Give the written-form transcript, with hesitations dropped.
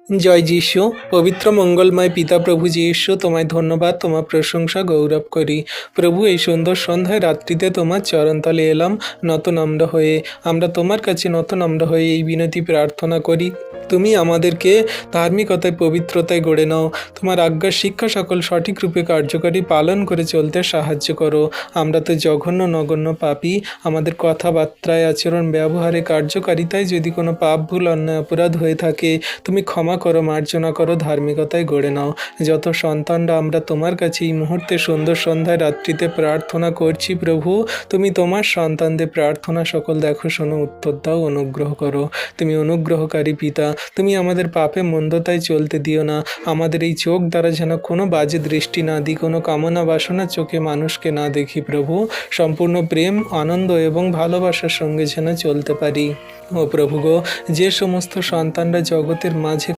জয় যীশু। পবিত্র মঙ্গলময় পিতা প্রভু যীশু, তোমায় ধন্যবাদ, তোমার প্রশংসা গৌরব করি। প্রভু, এই সুন্দর সন্ধ্যায় রাত্রিতে তোমার চরণতলে এলাম নতনম্র হয়ে। আমরা তোমার কাছে নতনম্র হয়ে এই বিনতি প্রার্থনা করি, তুমি আমাদেরকে ধার্মিকতায় পবিত্রতায় গড়ে নাও। তোমার আজ্ঞা শিক্ষা সকল সঠিক রূপে কার্যকারী পালন করে চলতে সাহায্য করো। আমরা তো জঘন্য নগণ্য পাপী। আমাদের কথাবার্তায়, আচরণ, ব্যবহারে, কার্যকারিতায় যদি কোনো পাপ, ভুল, অন্যায়, অপরাধ হয়ে থাকে, তুমি ক্ষমা করো, মার্জনা করো, ধার্মিকতায় গড়ে নাও। যত সন্তানরা আমরা তোমার কাছে এই মুহূর্তে সুন্দর সন্ধ্যায় রাত্রিতে প্রার্থনা করছি, প্রভু তুমি তোমার সন্তানদের প্রার্থনা সকল দেখো, শোনো, উত্তর দাও, অনুগ্রহ করো। তুমি অনুগ্রহকারী পিতা, তুমি আমাদের পাপে মন্দতায় চলতে দিও না। আমাদের এই চোখ দ্বারা যেন কোনো বাজে দৃষ্টি না দিই, কোনো কামনা বাসনা চোখে মানুষকে না দেখি প্রভু। সম্পূর্ণ প্রেম, আনন্দ এবং ভালোবাসার সঙ্গে যেন চলতে পারি। ও প্রভু গো, যে সমস্ত সন্তানরা জগতের মাঝে